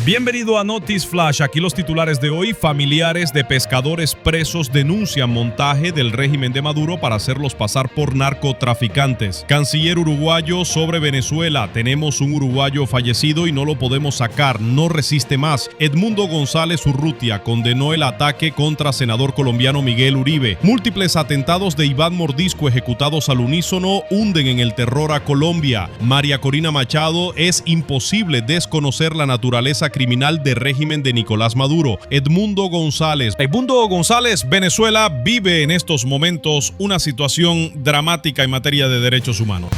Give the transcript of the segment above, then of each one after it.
Bienvenido a Notice Flash. Aquí los titulares de hoy. Familiares de pescadores presos denuncian montaje del régimen de Maduro para hacerlos pasar por narcotraficantes. Canciller uruguayo sobre Venezuela. Tenemos un uruguayo fallecido y no lo podemos sacar. No resiste más. Edmundo González Urrutia condenó el ataque contra senador colombiano Miguel Uribe. Múltiples atentados de Iván Mordisco ejecutados al unísono hunden en el terror a Colombia. María Corina Machado: es imposible desconocer la naturaleza criminal del régimen de Nicolás Maduro. Edmundo González, Venezuela vive en estos momentos una situación dramática en materia de derechos humanos.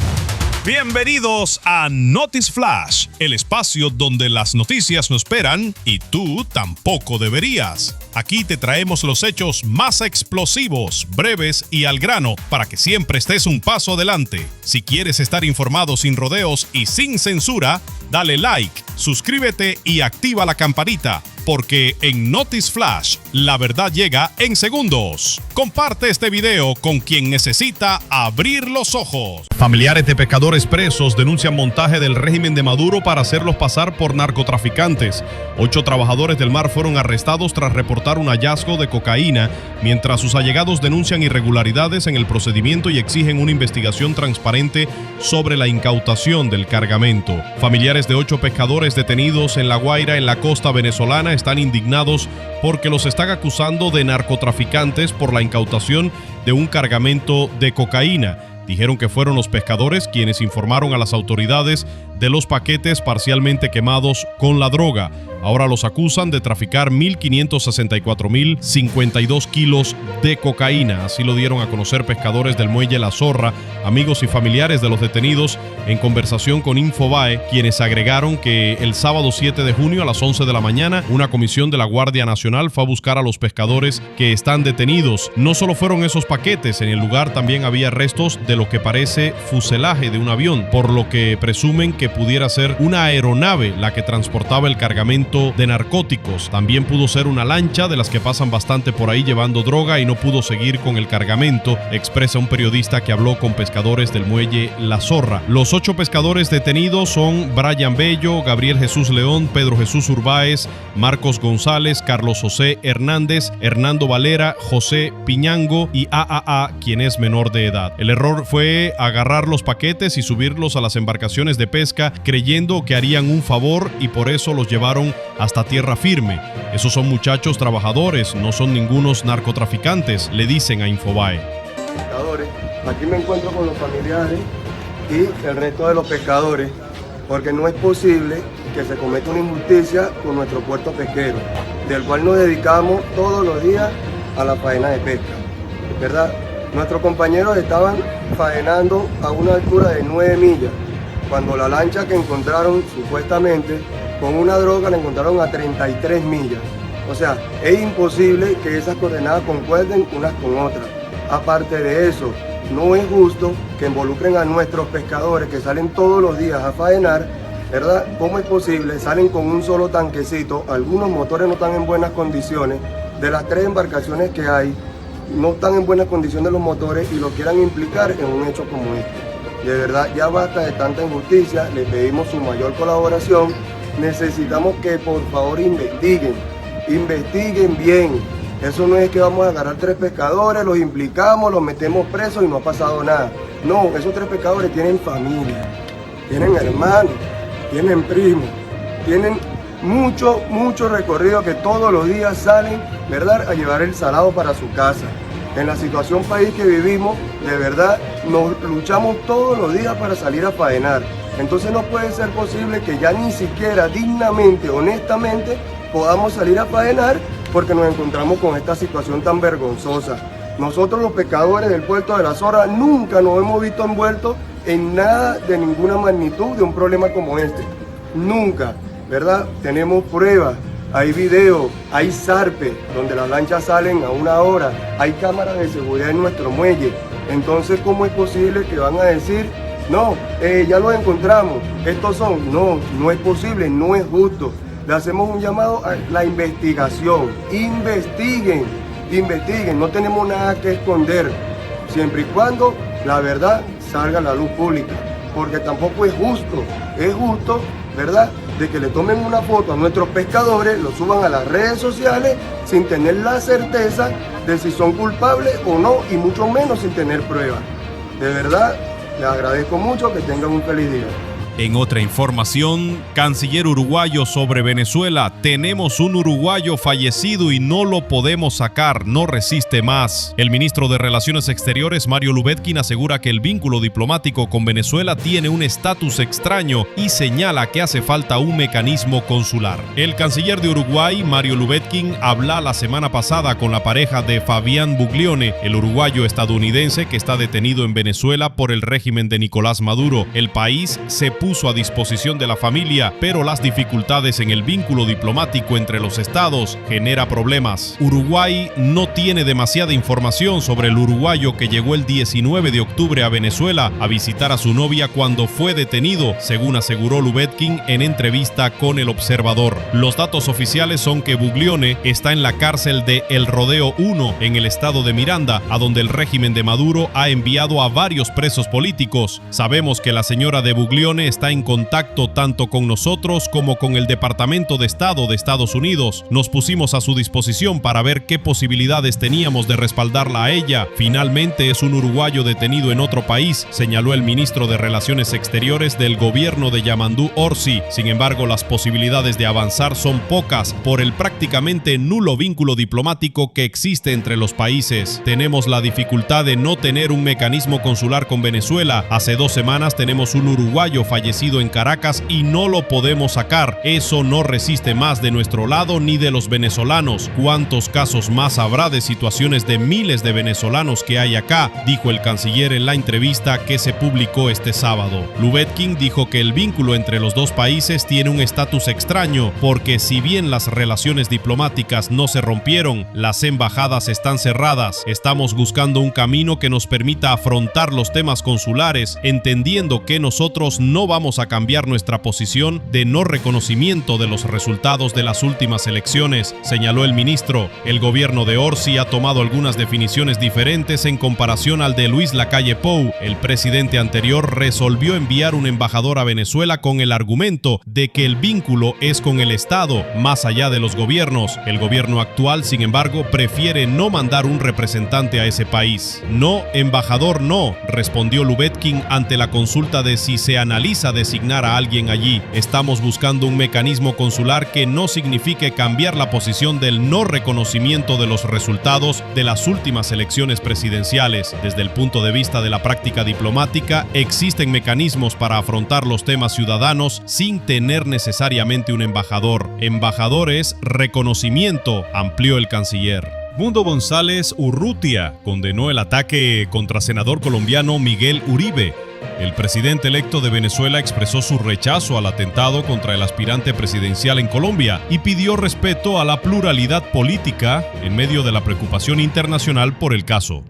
Bienvenidos a Notice Flash, el espacio donde las noticias no esperan y tú tampoco deberías. Aquí te traemos los hechos más explosivos, breves y al grano para que siempre estés un paso adelante. Si quieres estar informado sin rodeos y sin censura, dale like, suscríbete y activa la campanita, porque en Notice Flash la verdad llega en segundos. Comparte este video con quien necesita abrir los ojos. Familiares de pescadores presos denuncian montaje del régimen de Maduro para hacerlos pasar por narcotraficantes. 8 trabajadores del mar fueron arrestados tras reportar un hallazgo de cocaína, mientras sus allegados denuncian irregularidades en el procedimiento y exigen una investigación transparente sobre la incautación del cargamento. Familiares de 8 pescadores detenidos en La Guaira, en la costa venezolana, están indignados porque los están acusando de narcotraficantes por la incautación de un cargamento de cocaína. Dijeron que fueron los pescadores quienes informaron a las autoridades de los paquetes parcialmente quemados con la droga. Ahora los acusan de traficar 1.564.052 kilos de cocaína. Así lo dieron a conocer pescadores del muelle La Zorra, amigos y familiares de los detenidos, en conversación con Infobae, quienes agregaron que el sábado 7 de junio a las 11 de la mañana, una comisión de la Guardia Nacional fue a buscar a los pescadores que están detenidos. No solo fueron esos paquetes, en el lugar también había restos de lo que parece fuselaje de un avión, por lo que presumen que pudiera ser una aeronave la que transportaba el cargamento de narcóticos. También pudo ser una lancha de las que pasan bastante por ahí llevando droga y no pudo seguir con el cargamento, expresa un periodista que habló con pescadores del muelle La Zorra. Los 8 pescadores detenidos son Brian Bello, Gabriel Jesús León, Pedro Jesús Urbáez, Marcos González, Carlos José Hernández, Hernando Valera, José Piñango y AAA, quien es menor de edad. El error fue agarrar los paquetes y subirlos a las embarcaciones de pesca creyendo que harían un favor y por eso los llevaron hasta tierra firme. Esos son muchachos trabajadores, no son ningunos narcotraficantes, le dicen a Infobae. Aquí me encuentro con los familiares y el resto de los pescadores, porque no es posible que se cometa una injusticia con nuestro puerto pesquero, del cual nos dedicamos todos los días a la faena de pesca, ¿verdad? Nuestros compañeros estaban faenando a una altura de 9 millas, cuando la lancha que encontraron supuestamente con una droga la encontraron a 33 millas. O sea, es imposible que esas coordenadas concuerden unas con otras. Aparte de eso, no es justo que involucren a nuestros pescadores que salen todos los días a faenar, ¿verdad? ¿Cómo es posible? Salen con un solo tanquecito, algunos motores no están en buenas condiciones, de las 3 embarcaciones que hay, no están en buenas condiciones los motores y lo quieran implicar en un hecho como este. De verdad, ya basta de tanta injusticia, le pedimos su mayor colaboración. Necesitamos que por favor investiguen bien. Eso no es que vamos a agarrar 3 pescadores, los implicamos, los metemos presos y no ha pasado nada. No, esos 3 pescadores tienen familia, tienen hermanos, tienen primos, tienen mucho recorrido que todos los días salen, ¿verdad?, a llevar el salado para su casa. En la situación país que vivimos, de verdad, nos luchamos todos los días para salir a faenar. Entonces no puede ser posible que ya ni siquiera dignamente, honestamente, podamos salir a faenar porque nos encontramos con esta situación tan vergonzosa. Nosotros los pescadores del puerto de La Zorra nunca nos hemos visto envueltos en nada de ninguna magnitud de un problema como este. Nunca, ¿verdad? Tenemos pruebas. Hay videos, hay zarpes donde las lanchas salen a 1 hora, hay cámaras de seguridad en nuestro muelle. Entonces, ¿cómo es posible que van a decir, no, ya los encontramos, estos son? No, no es posible, no es justo. Le hacemos un llamado a la investigación. Investiguen, no tenemos nada que esconder, siempre y cuando la verdad salga a la luz pública, porque tampoco es justo, ¿verdad?, de que le tomen una foto a nuestros pescadores, lo suban a las redes sociales sin tener la certeza de si son culpables o no, y mucho menos sin tener pruebas. De verdad, les agradezco mucho, que tengan un feliz día. En otra información, canciller uruguayo sobre Venezuela: tenemos un uruguayo fallecido y no lo podemos sacar, no resiste más. El ministro de Relaciones Exteriores, Mario Lubetkin, asegura que el vínculo diplomático con Venezuela tiene un estatus extraño y señala que hace falta un mecanismo consular. El canciller de Uruguay, Mario Lubetkin, habla la semana pasada con la pareja de Fabián Buglione, el uruguayo estadounidense que está detenido en Venezuela por el régimen de Nicolás Maduro. El país se puso a disposición de la familia, pero las dificultades en el vínculo diplomático entre los estados genera problemas. Uruguay no tiene demasiada información sobre el uruguayo que llegó el 19 de octubre a Venezuela a visitar a su novia cuando fue detenido, según aseguró Lubetkin en entrevista con El Observador. Los datos oficiales son que Buglione está en la cárcel de El Rodeo 1 en el estado de Miranda, a donde el régimen de Maduro ha enviado a varios presos políticos. Sabemos que la señora de Buglione está en contacto tanto con nosotros como con el Departamento de Estado de Estados Unidos. Nos pusimos a su disposición para ver qué posibilidades teníamos de respaldarla a ella. Finalmente es un uruguayo detenido en otro país, señaló el ministro de Relaciones Exteriores del gobierno de Yamandú Orsi. Sin embargo, las posibilidades de avanzar son pocas por el prácticamente nulo vínculo diplomático que existe entre los países. Tenemos la dificultad de no tener un mecanismo consular con Venezuela. Hace 2 semanas tenemos un uruguayo fallecido en Caracas y no lo podemos sacar. Eso no resiste más de nuestro lado ni de los venezolanos. ¿Cuántos casos más habrá de situaciones de miles de venezolanos que hay acá?, dijo el canciller en la entrevista que se publicó este sábado. Lubetkin dijo que el vínculo entre los dos países tiene un estatus extraño porque si bien las relaciones diplomáticas no se rompieron, las embajadas están cerradas. Estamos buscando un camino que nos permita afrontar los temas consulares, entendiendo que nosotros no vamos a cambiar nuestra posición de no reconocimiento de los resultados de las últimas elecciones, señaló el ministro. El gobierno de Orsi ha tomado algunas definiciones diferentes en comparación al de Luis Lacalle Pou. El presidente anterior resolvió enviar un embajador a Venezuela con el argumento de que el vínculo es con el Estado, más allá de los gobiernos. El gobierno actual, sin embargo, prefiere no mandar un representante a ese país. No, embajador no, respondió Lubetkin ante la consulta de si se analiza designar a alguien allí. Estamos buscando un mecanismo consular que no signifique cambiar la posición del no reconocimiento de los resultados de las últimas elecciones presidenciales. Desde el punto de vista de la práctica diplomática, existen mecanismos para afrontar los temas ciudadanos sin tener necesariamente un embajador. Embajador es reconocimiento, amplió el canciller. Mundo González Urrutia condenó el ataque contra senador colombiano Miguel Uribe. El presidente electo de Venezuela expresó su rechazo al atentado contra el aspirante presidencial en Colombia y pidió respeto a la pluralidad política en medio de la preocupación internacional por el caso.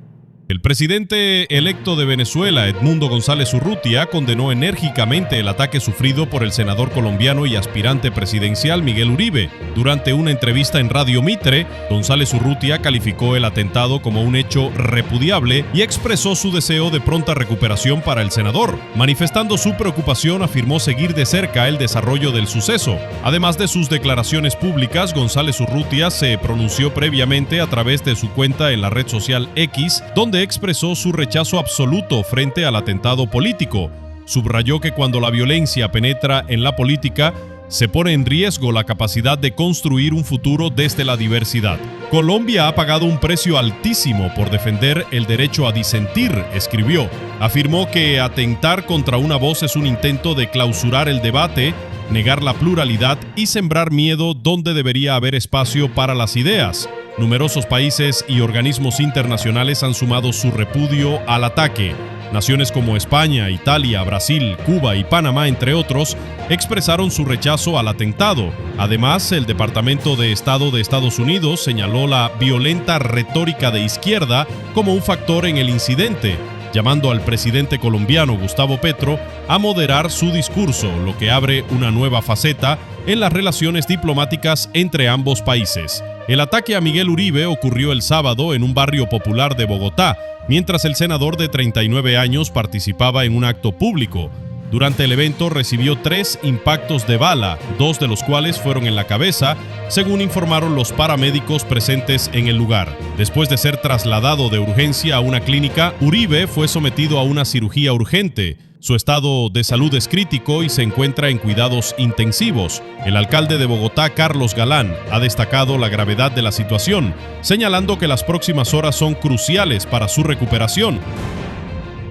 El presidente electo de Venezuela, Edmundo González Urrutia, condenó enérgicamente el ataque sufrido por el senador colombiano y aspirante presidencial Miguel Uribe. Durante una entrevista en Radio Mitre, González Urrutia calificó el atentado como un hecho repudiable y expresó su deseo de pronta recuperación para el senador. Manifestando su preocupación, afirmó seguir de cerca el desarrollo del suceso. Además de sus declaraciones públicas, González Urrutia se pronunció previamente a través de su cuenta en la red social X, donde expresó su rechazo absoluto frente al atentado político. Subrayó que cuando la violencia penetra en la política, se pone en riesgo la capacidad de construir un futuro desde la diversidad. Colombia ha pagado un precio altísimo por defender el derecho a disentir, escribió. Afirmó que atentar contra una voz es un intento de clausurar el debate, negar la pluralidad y sembrar miedo donde debería haber espacio para las ideas. Numerosos países y organismos internacionales han sumado su repudio al ataque. Naciones como España, Italia, Brasil, Cuba y Panamá, entre otros, expresaron su rechazo al atentado. Además, el Departamento de Estado de Estados Unidos señaló la violenta retórica de izquierda como un factor en el incidente, llamando al presidente colombiano Gustavo Petro a moderar su discurso, lo que abre una nueva faceta en las relaciones diplomáticas entre ambos países. El ataque a Miguel Uribe ocurrió el sábado en un barrio popular de Bogotá, mientras el senador de 39 años participaba en un acto público. Durante el evento recibió 3 impactos de bala, 2 de los cuales fueron en la cabeza, según informaron los paramédicos presentes en el lugar. Después de ser trasladado de urgencia a una clínica, Uribe fue sometido a una cirugía urgente. Su estado de salud es crítico y se encuentra en cuidados intensivos. El alcalde de Bogotá, Carlos Galán, ha destacado la gravedad de la situación, señalando que las próximas horas son cruciales para su recuperación.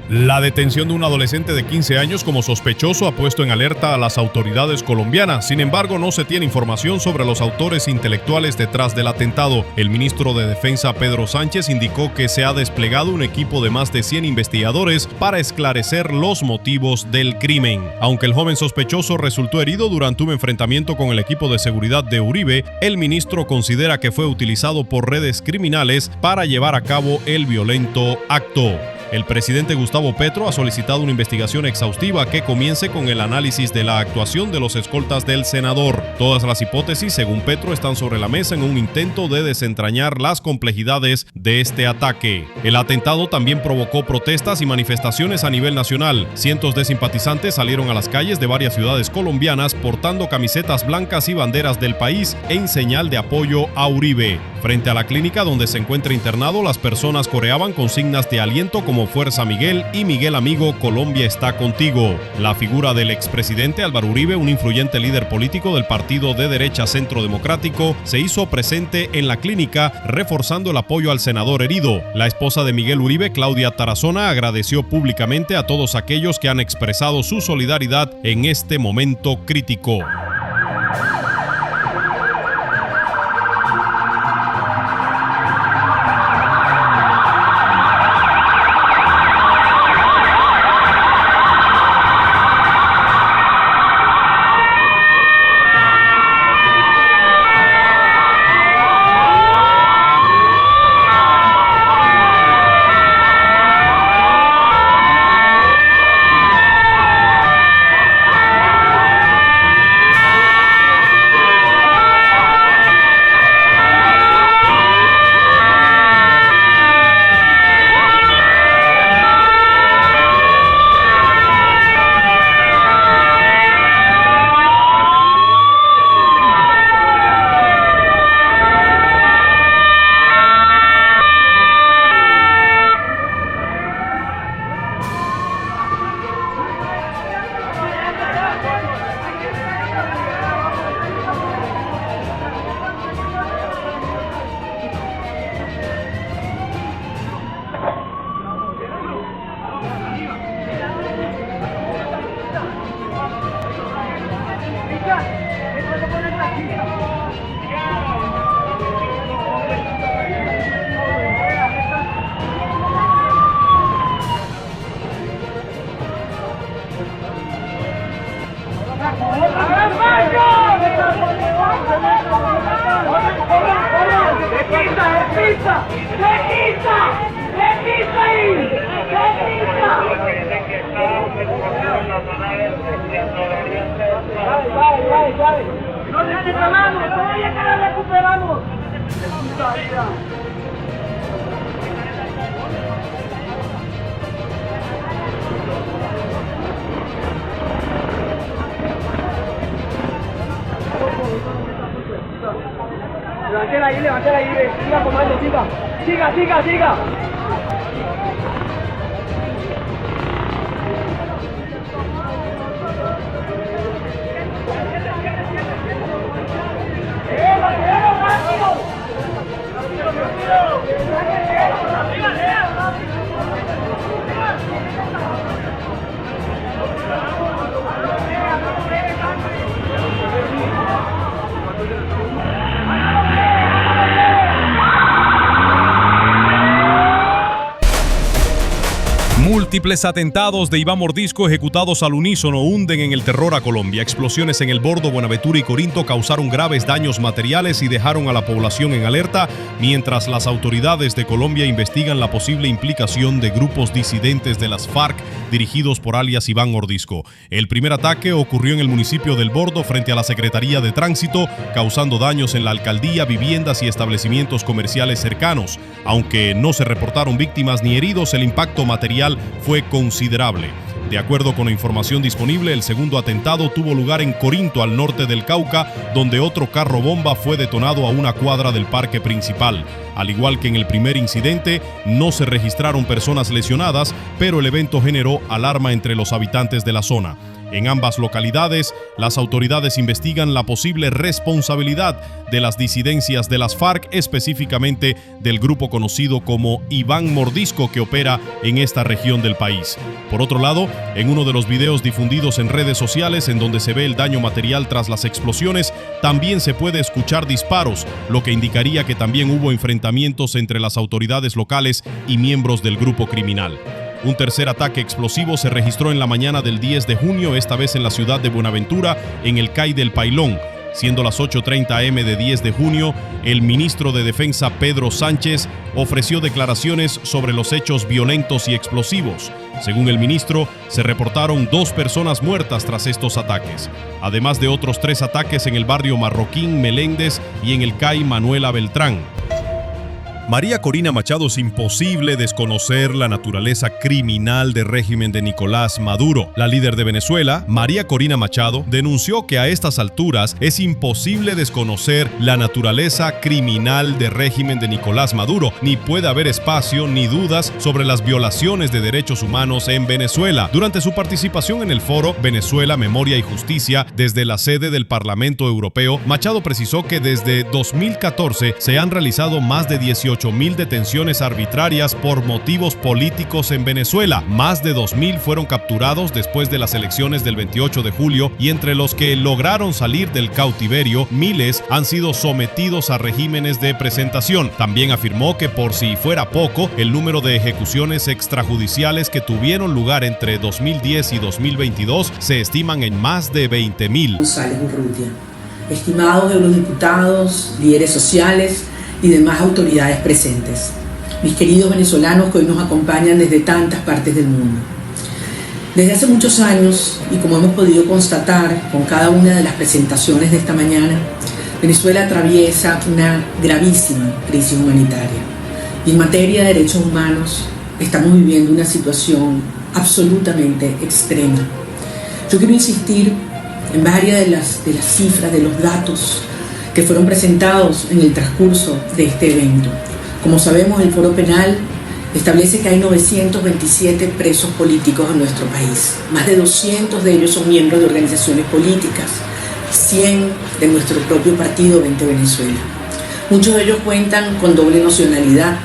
La detención de un adolescente de 15 años como sospechoso ha puesto en alerta a las autoridades colombianas. Sin embargo, no se tiene información sobre los autores intelectuales detrás del atentado. El ministro de Defensa, Pedro Sánchez, indicó que se ha desplegado un equipo de más de 100 investigadores para esclarecer los motivos del crimen. Aunque el joven sospechoso resultó herido durante un enfrentamiento con el equipo de seguridad de Uribe, el ministro considera que fue utilizado por redes criminales para llevar a cabo el violento acto. El presidente Gustavo Petro ha solicitado una investigación exhaustiva que comience con el análisis de la actuación de los escoltas del senador. Todas las hipótesis, según Petro, están sobre la mesa en un intento de desentrañar las complejidades de este ataque. El atentado también provocó protestas y manifestaciones a nivel nacional. Cientos de simpatizantes salieron a las calles de varias ciudades colombianas portando camisetas blancas y banderas del país en señal de apoyo a Uribe. Frente a la clínica donde se encuentra internado, las personas coreaban consignas de aliento como Fuerza Miguel y Miguel amigo, Colombia está contigo. La figura del expresidente Álvaro Uribe, un influyente líder político del partido de derecha Centro Democrático, se hizo presente en la clínica reforzando el apoyo al senador herido. La esposa de Miguel Uribe, Claudia Tarazona, agradeció públicamente a todos aquellos que han expresado su solidaridad en este momento crítico. ¡No dejen de llamarnos! ¡Todavía que la recuperamos! Levántela ahí, siga comando, siga. Múltiples atentados de Iván Mordisco ejecutados al unísono hunden en el terror a Colombia. Explosiones en El Bordo, Buenaventura y Corinto causaron graves daños materiales y dejaron a la población en alerta, mientras las autoridades de Colombia investigan la posible implicación de grupos disidentes de las FARC dirigidos por alias Iván Mordisco. El primer ataque ocurrió en el municipio del Bordo frente a la Secretaría de Tránsito, causando daños en la alcaldía, viviendas y establecimientos comerciales cercanos. Aunque no se reportaron víctimas ni heridos, el impacto material fue considerable. De acuerdo con la información disponible, el segundo atentado tuvo lugar en Corinto, al norte del Cauca, donde otro carro bomba fue detonado a una cuadra del parque principal. Al igual que en el primer incidente, no se registraron personas lesionadas, pero el evento generó alarma entre los habitantes de la zona. En ambas localidades, las autoridades investigan la posible responsabilidad de las disidencias de las FARC, específicamente del grupo conocido como Iván Mordisco, que opera en esta región del país. Por otro lado, en uno de los videos difundidos en redes sociales, en donde se ve el daño material tras las explosiones, también se puede escuchar disparos, lo que indicaría que también hubo enfrentamientos entre las autoridades locales y miembros del grupo criminal. Un tercer ataque explosivo se registró en la mañana del 10 de junio, esta vez en la ciudad de Buenaventura, en el CAI del Pailón. Siendo las 8:30 am de 10 de junio, el ministro de Defensa Pedro Sánchez ofreció declaraciones sobre los hechos violentos y explosivos. Según el ministro, se reportaron 2 personas muertas tras estos ataques, además de otros 3 ataques en el barrio Marroquín, Meléndez y en el CAI Manuela Beltrán. María Corina Machado, es imposible desconocer la naturaleza criminal del régimen de Nicolás Maduro. La líder de Venezuela, María Corina Machado, denunció que a estas alturas es imposible desconocer la naturaleza criminal del régimen de Nicolás Maduro, ni puede haber espacio ni dudas sobre las violaciones de derechos humanos en Venezuela. Durante su participación en el foro Venezuela, Memoria y Justicia, desde la sede del Parlamento Europeo, Machado precisó que desde 2014 se han realizado más de 18.000 detenciones arbitrarias por motivos políticos en Venezuela. Más de 2.000 fueron capturados después de las elecciones del 28 de julio y entre los que lograron salir del cautiverio, miles han sido sometidos a regímenes de presentación. También afirmó que, por si fuera poco, el número de ejecuciones extrajudiciales que tuvieron lugar entre 2010 y 2022 se estiman en más de 20.000. González Urrutia, estimados eurodiputados, líderes sociales y demás autoridades presentes, mis queridos venezolanos que hoy nos acompañan desde tantas partes del mundo. Desde hace muchos años, y como hemos podido constatar con cada una de las presentaciones de esta mañana, Venezuela atraviesa una gravísima crisis humanitaria. Y en materia de derechos humanos, estamos viviendo una situación absolutamente extrema. Yo quiero insistir en varias de las cifras, de los datos que fueron presentados en el transcurso de este evento. Como sabemos, el Foro Penal establece que hay 927 presos políticos en nuestro país. Más de 200 de ellos son miembros de organizaciones políticas, 100 de nuestro propio partido 20 Venezuela. Muchos de ellos cuentan con doble nacionalidad,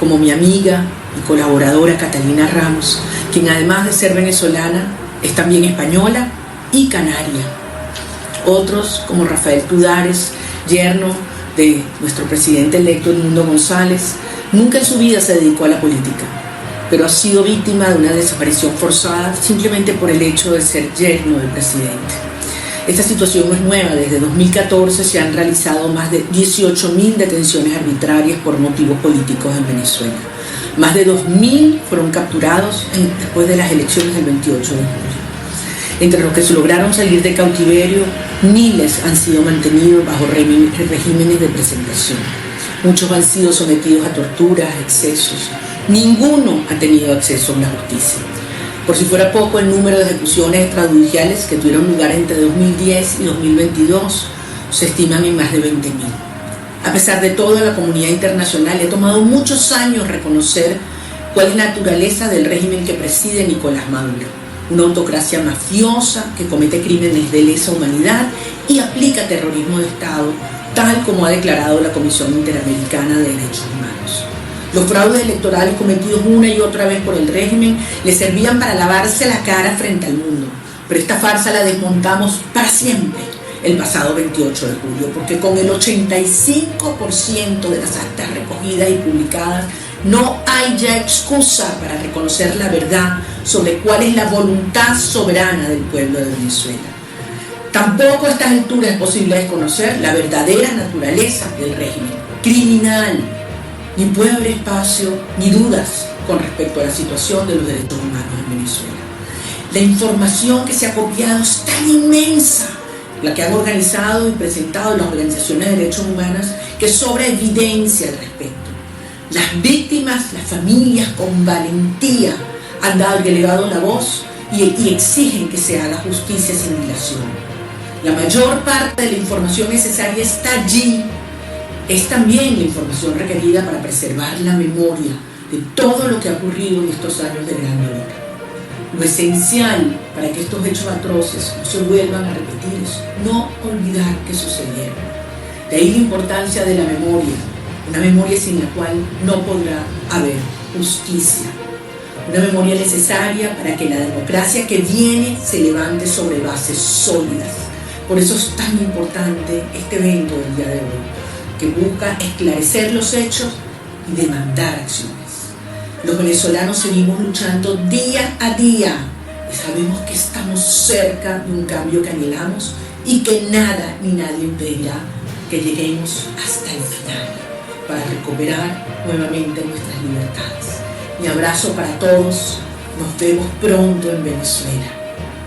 como mi amiga y colaboradora Catalina Ramos, quien además de ser venezolana, es también española y canaria. Otros, como Rafael Tudares, yerno de nuestro presidente electo Edmundo González, nunca en su vida se dedicó a la política, pero ha sido víctima de una desaparición forzada simplemente por el hecho de ser yerno del presidente. Esta situación no es nueva. Desde 2014 se han realizado más de 18.000 detenciones arbitrarias por motivos políticos en Venezuela. Más de 2.000 fueron capturados después de las elecciones del 28 de julio. Entre los que se lograron salir de cautiverio, miles han sido mantenidos bajo regímenes de presentación. Muchos han sido sometidos a torturas, excesos. Ninguno ha tenido acceso a la justicia. Por si fuera poco, el número de ejecuciones extrajudiciales que tuvieron lugar entre 2010 y 2022 se estiman en más de 20.000. A pesar de todo, la comunidad internacional le ha tomado muchos años reconocer cuál es la naturaleza del régimen que preside Nicolás Maduro. Una autocracia mafiosa que comete crímenes de lesa humanidad y aplica terrorismo de Estado, tal como ha declarado la Comisión Interamericana de Derechos Humanos. Los fraudes electorales cometidos una y otra vez por el régimen le servían para lavarse la cara frente al mundo, pero esta farsa la desmontamos para siempre el pasado 28 de julio, porque con el 85% de las actas recogidas y publicadas no hay ya excusa para reconocer la verdad sobre cuál es la voluntad soberana del pueblo de Venezuela. Tampoco a estas alturas es posible desconocer la verdadera naturaleza del régimen criminal, ni puede haber espacio ni dudas con respecto a la situación de los derechos humanos en Venezuela. La información que se ha copiado es tan inmensa, la que han organizado y presentado las organizaciones de derechos humanos, que sobra evidencia al respecto. Las víctimas, las familias con valentía han dado y elevado la voz y exigen que se haga justicia sin dilación. La mayor parte de la información necesaria está allí. Es también la información requerida para preservar la memoria de todo lo que ha ocurrido en estos años de gran dolor. Lo esencial para que estos hechos atroces no se vuelvan a repetir es no olvidar que sucedieron. De ahí la importancia de la memoria, una memoria sin la cual no podrá haber justicia. Una memoria necesaria para que la democracia que viene se levante sobre bases sólidas. Por eso es tan importante este evento del día de hoy, que busca esclarecer los hechos y demandar acciones. Los venezolanos seguimos luchando día a día y sabemos que estamos cerca de un cambio que anhelamos y que nada ni nadie impedirá que lleguemos hasta el final para recuperar nuevamente nuestras libertades. Mi abrazo para todos. Nos vemos pronto en Venezuela.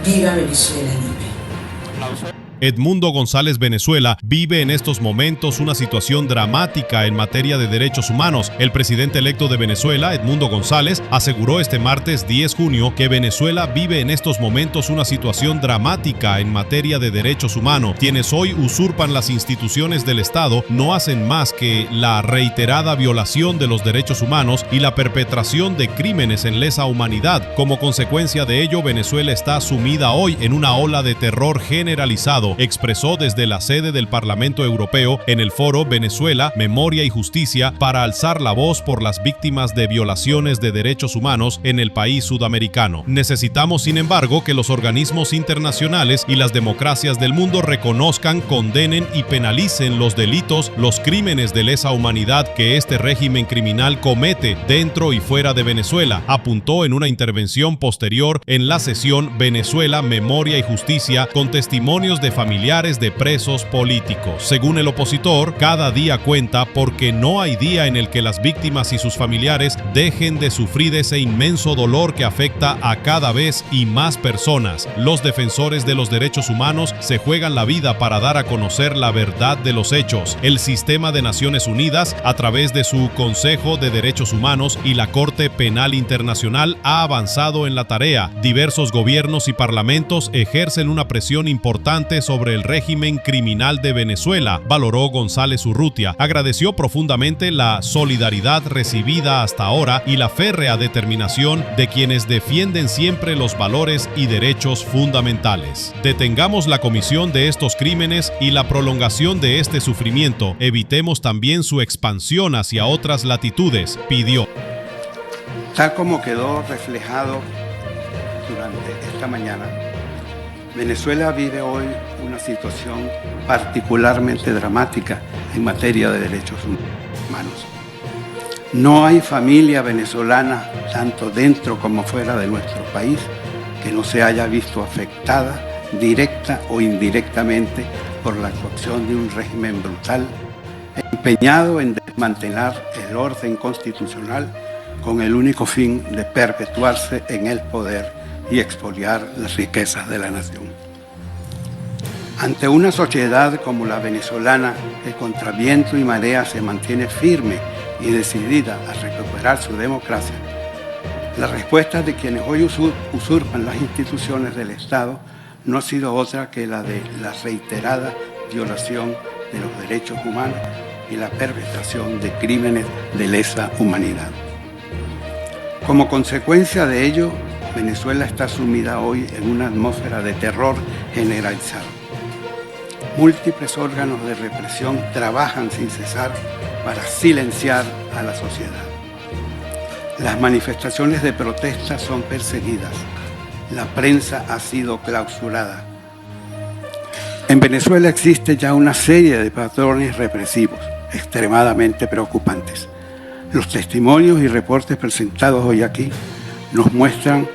¡Viva Venezuela libre! Edmundo González Venezuela vive en estos momentos una situación dramática en materia de derechos humanos. El presidente electo de Venezuela, Edmundo González, aseguró este martes 10 de junio que Venezuela vive en estos momentos una situación dramática en materia de derechos humanos. Quienes hoy usurpan las instituciones del Estado no hacen más que la reiterada violación de los derechos humanos y la perpetración de crímenes en lesa humanidad. Como consecuencia de ello, Venezuela está sumida hoy en una ola de terror generalizado, expresó desde la sede del Parlamento Europeo en el foro Venezuela, Memoria y Justicia para alzar la voz por las víctimas de violaciones de derechos humanos en el país sudamericano. Necesitamos, sin embargo, que los organismos internacionales y las democracias del mundo reconozcan, condenen y penalicen los delitos, los crímenes de lesa humanidad que este régimen criminal comete dentro y fuera de Venezuela, apuntó en una intervención posterior en la sesión Venezuela, Memoria y Justicia con testimonios de familiares de presos políticos. Según el opositor, cada día cuenta porque no hay día en el que las víctimas y sus familiares dejen de sufrir ese inmenso dolor que afecta a cada vez y más personas. Los defensores de los derechos humanos se juegan la vida para dar a conocer la verdad de los hechos. El sistema de Naciones Unidas, a través de su Consejo de Derechos Humanos y la Corte Penal Internacional, ha avanzado en la tarea. Diversos gobiernos y parlamentos ejercen una presión importante sobre el régimen criminal de Venezuela, valoró González Urrutia. Agradeció profundamente la solidaridad recibida hasta ahora y la férrea determinación de quienes defienden siempre los valores y derechos fundamentales. Detengamos la comisión de estos crímenes y la prolongación de este sufrimiento. Evitemos también su expansión hacia otras latitudes, pidió. Tal como quedó reflejado durante esta mañana, Venezuela vive hoy una situación particularmente dramática en materia de derechos humanos. No hay familia venezolana, tanto dentro como fuera de nuestro país, que no se haya visto afectada, directa o indirectamente, por la coacción de un régimen brutal, empeñado en desmantelar el orden constitucional con el único fin de perpetuarse en el poder y expoliar las riquezas de la nación. Ante una sociedad como la venezolana, que contra viento y marea se mantiene firme y decidida a recuperar su democracia, la respuesta de quienes hoy usurpan las instituciones del Estado no ha sido otra que la de la reiterada violación de los derechos humanos y la perpetración de crímenes de lesa humanidad. Como consecuencia de ello, Venezuela está sumida hoy en una atmósfera de terror generalizado. Múltiples órganos de represión trabajan sin cesar para silenciar a la sociedad. Las manifestaciones de protesta son perseguidas. La prensa ha sido clausurada. En Venezuela existe ya una serie de patrones represivos extremadamente preocupantes. Los testimonios y reportes presentados hoy aquí nos muestran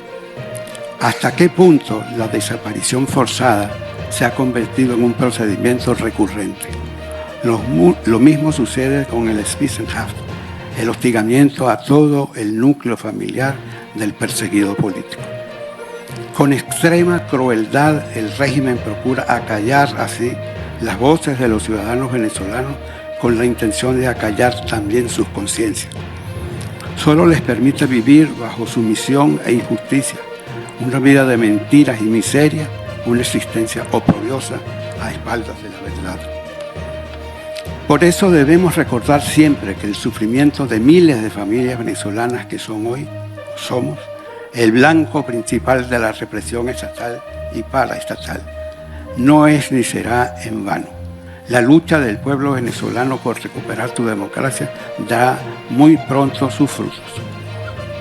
hasta qué punto la desaparición forzada se ha convertido en un procedimiento recurrente. Lo mismo sucede con el Spitzenhaft, el hostigamiento a todo el núcleo familiar del perseguido político. Con extrema crueldad, el régimen procura acallar así las voces de los ciudadanos venezolanos con la intención de acallar también sus conciencias. Solo les permite vivir bajo sumisión e injusticia, una vida de mentiras y miseria, una existencia oprobiosa a espaldas de la verdad. Por eso debemos recordar siempre que el sufrimiento de miles de familias venezolanas que somos el blanco principal de la represión estatal y paraestatal, no es ni será en vano. La lucha del pueblo venezolano por recuperar su democracia dará muy pronto sus frutos.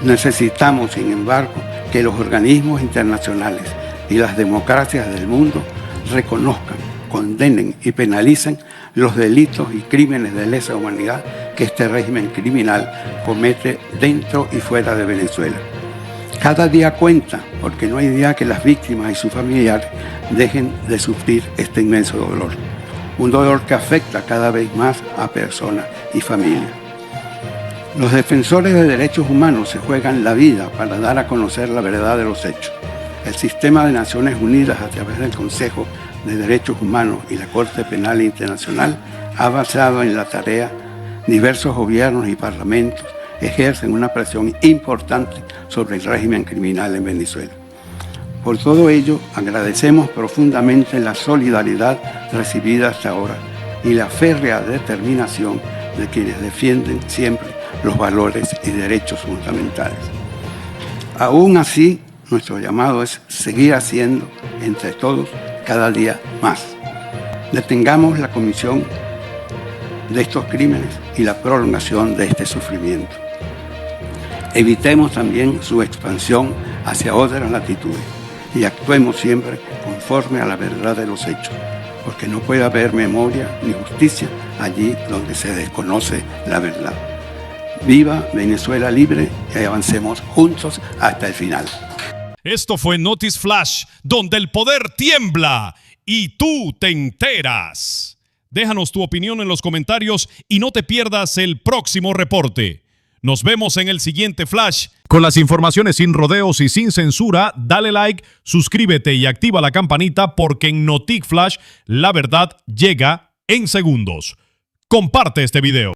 Necesitamos, sin embargo, que los organismos internacionales y las democracias del mundo reconozcan, condenen y penalicen los delitos y crímenes de lesa humanidad que este régimen criminal comete dentro y fuera de Venezuela. Cada día cuenta, porque no hay día que las víctimas y sus familiares dejen de sufrir este inmenso dolor. Un dolor que afecta cada vez más a personas y familias. Los defensores de derechos humanos se juegan la vida para dar a conocer la verdad de los hechos. El sistema de Naciones Unidas, a través del Consejo de Derechos Humanos y la Corte Penal Internacional, ha avanzado en la tarea. Diversos gobiernos y parlamentos ejercen una presión importante sobre el régimen criminal en Venezuela. Por todo ello, agradecemos profundamente la solidaridad recibida hasta ahora y la férrea determinación de quienes defienden siempre los valores y derechos fundamentales. Aún así, nuestro llamado es seguir haciendo, entre todos, cada día más. Detengamos la comisión de estos crímenes y la prolongación de este sufrimiento. Evitemos también su expansión hacia otras latitudes y actuemos siempre conforme a la verdad de los hechos, porque no puede haber memoria ni justicia allí donde se desconoce la verdad. Viva Venezuela libre y avancemos juntos hasta el final. Esto fue Notice Flash, donde el poder tiembla y tú te enteras. Déjanos tu opinión en los comentarios y no te pierdas el próximo reporte. Nos vemos en el siguiente Flash. Con las informaciones sin rodeos y sin censura, dale like, suscríbete y activa la campanita porque en Notic Flash la verdad llega en segundos. Comparte este video.